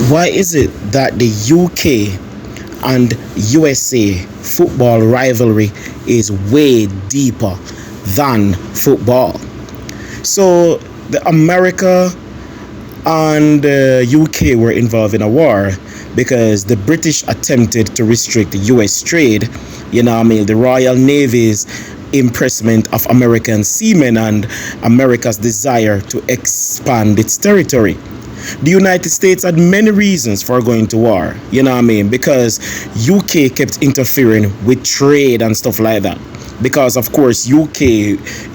Why is it that the UK and USA football rivalry is way deeper than football? So, the America and the UK were involved in a war because the British attempted to restrict the US trade, the Royal Navy's impressment of American seamen and America's desire to expand its territory. The United States had many reasons for going to war, because UK kept interfering with trade and stuff like that. Because of course UK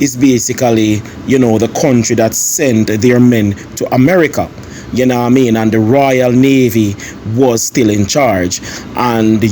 is basically, the country that sent their men to America. And the Royal Navy was still in charge. And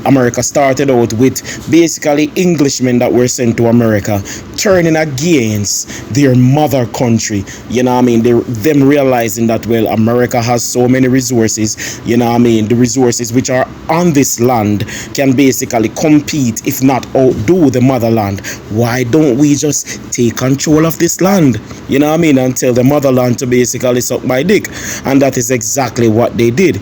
America started out with basically Englishmen that were sent to America turning against their mother country. Them realizing that, well, America has so many resources, the resources which are on this land can basically compete, if not outdo, the motherland. Why don't we just take control of this land, and tell the motherland to basically suck my dick? And that is exactly what they did.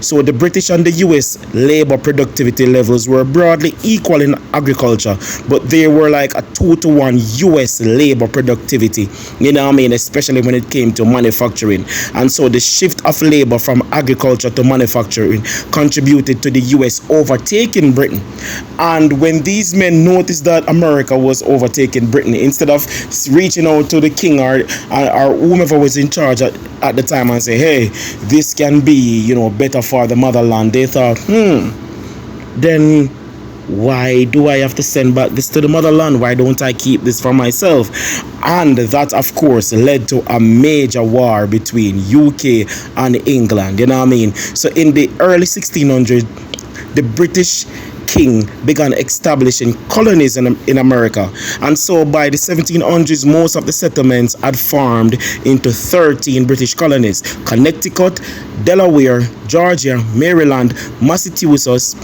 So the British and the US labor productivity levels were broadly equal in agriculture, but they were like a 2-to-1 US labor productivity, especially when it came to manufacturing. And so the shift of labor from agriculture to manufacturing contributed to the US overtaking Britain. And when these men noticed that America was overtaking Britain, instead of reaching out to the king or whomever was in charge at the time and say, hey, this can be, better for the motherland, they thought, then why do I have to send back this to the motherland? Why don't I keep this for myself? And that, of course, led to a major war between UK and England, So in the early 1600s, the British king began establishing colonies in America. And so by the 1700s, most of the settlements had formed into 13 British colonies: Connecticut, Delaware, Georgia, Maryland, Massachusetts,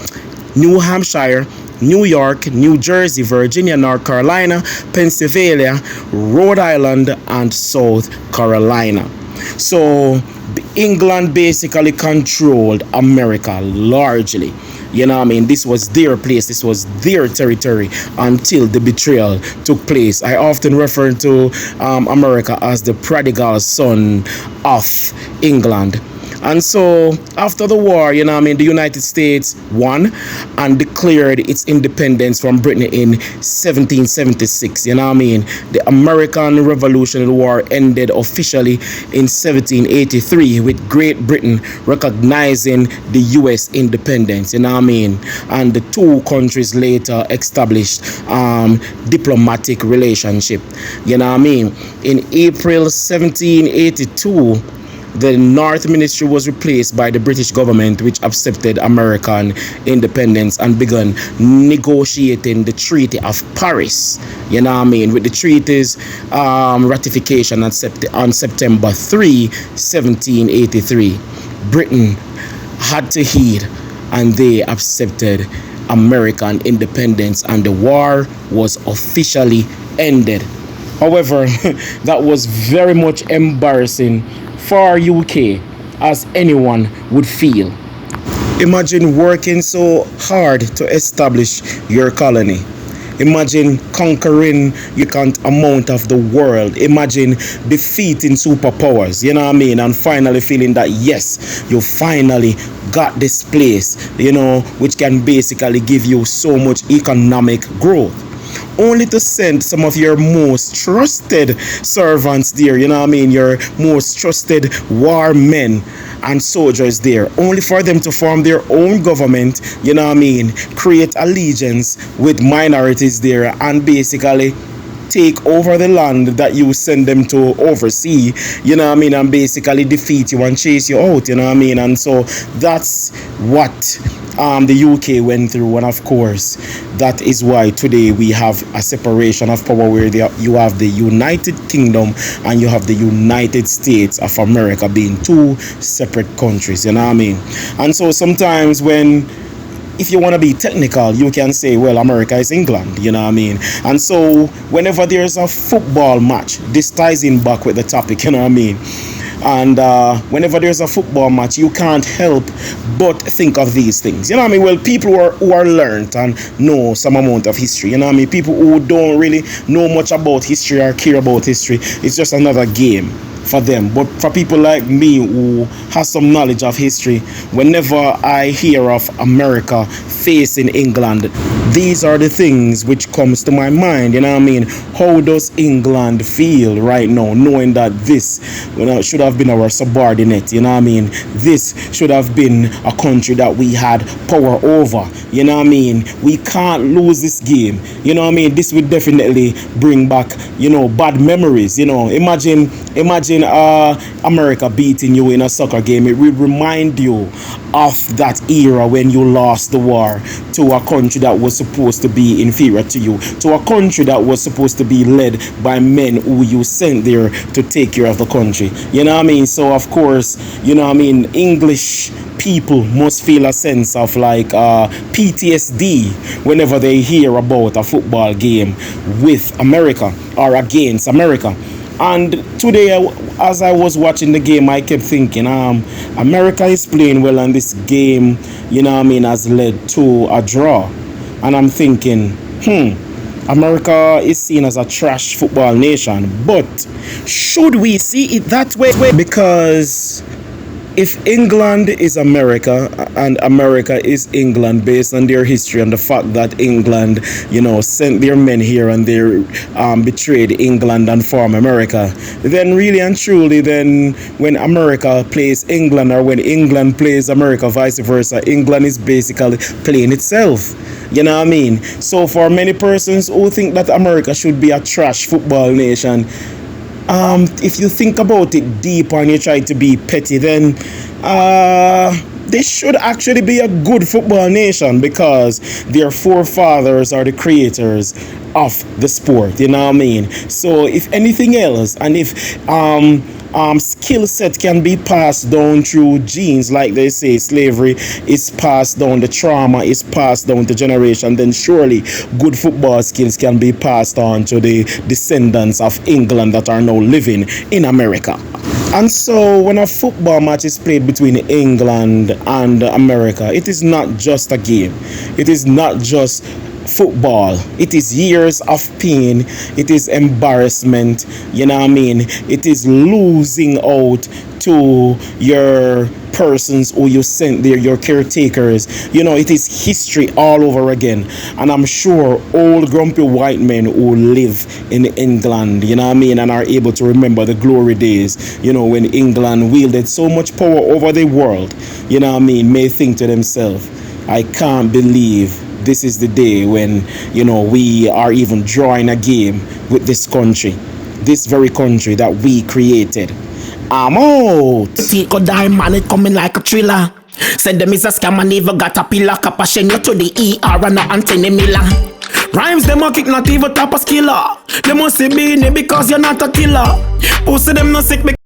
New Hampshire, New York, New Jersey, Virginia, North Carolina, Pennsylvania, Rhode Island, and South Carolina. So England basically controlled America largely. This was their place, this was their territory until the betrayal took place. I often refer to America as the prodigal son of England. And so after the war, the United States won and declared its independence from Britain in 1776. The American Revolutionary War ended officially in 1783 with Great Britain recognizing the US independence. And the two countries later established diplomatic relationship. In April 1782, the North Ministry was replaced by the British government, which accepted American independence and began negotiating the Treaty of Paris, with the treaty's ratification on September 3, 1783. Britain had to heed, and they accepted American independence, and the war was officially ended. However, that was very much embarrassing for UK, as anyone would feel. Imagine working so hard to establish your colony. Imagine conquering the amount of the world. Imagine defeating superpowers, and finally feeling that, yes, you finally got this place, which can basically give you so much economic growth. Only to send some of your most trusted servants there, your most trusted war men and soldiers there, only for them to form their own government, create allegiance with minorities there, and basically take over the land that you send them to oversee, and basically defeat you and chase you out, and so that's what the UK went through. And of course, that is why today we have a separation of power, where you have the United Kingdom and you have the United States of America being two separate countries, and so sometimes if you want to be technical, you can say, well, America is England, and so whenever there's a football match, this ties in back with the topic, And whenever there's a football match, you can't help but think of these things. You know what I mean? Well, people who are learned and know some amount of history. You know what I mean? People who don't really know much about history or care about history, it's just another game for them. But for people like me who has some knowledge of history, whenever I hear of America facing England, these are the things which comes to my mind. You know what I mean? How does England feel right now, knowing that this should have been our subordinate? You know what I mean? This should have been a country that we had power over. You know what I mean? We can't lose this game. You know what I mean? This would definitely bring back, bad memories. Imagine America beating you in a soccer game. It will remind you of that era when you lost the war to a country that was supposed to be inferior to you, to a country that was supposed to be led by men who you sent there to take care of the country. You know what I mean? So of course, English people must feel a sense of like PTSD whenever they hear about a football game with America or against America. And today, as I was watching the game, I kept thinking, America is playing well, and this game, has led to a draw. And I'm thinking, America is seen as a trash football nation. But should we see it that way? Because if England is America and America is England, based on their history and the fact that England, sent their men here and they betrayed England and formed America, then really and truly, then when America plays England or when England plays America, vice versa, England is basically playing itself. You know what I mean? So for many persons who think that America should be a trash football nation, if you think about it deeper and you try to be petty, then they should actually be a good football nation because their forefathers are the creators of the sport. You know what I mean? So if anything else, and if skill set can be passed down through genes, like they say, slavery is passed down, the trauma is passed down to generation, then surely good football skills can be passed on to the descendants of England that are now living in America. And so when a football match is played between England and America, it is not just a game. It is not just football. It is years of pain. It is embarrassment. You know what I mean? It is losing out to your persons who you sent there, your caretakers. It is history all over again. And I'm sure old grumpy white men who live in England, you know what I mean, and are able to remember the glory days, when England wielded so much power over the world, you know what I mean, may think to themselves, I can't believe this is the day when, we are even drawing a game with this country, this very country that we created. I'm out. See, go die, man, it coming like a thriller. Said them is a scam and never got a pillar. Capation you to the ER and a Anthony Miller. Rhymes them a kick, not even top a skiller. They must say beanie because you're not a killer. Pussy them no sick.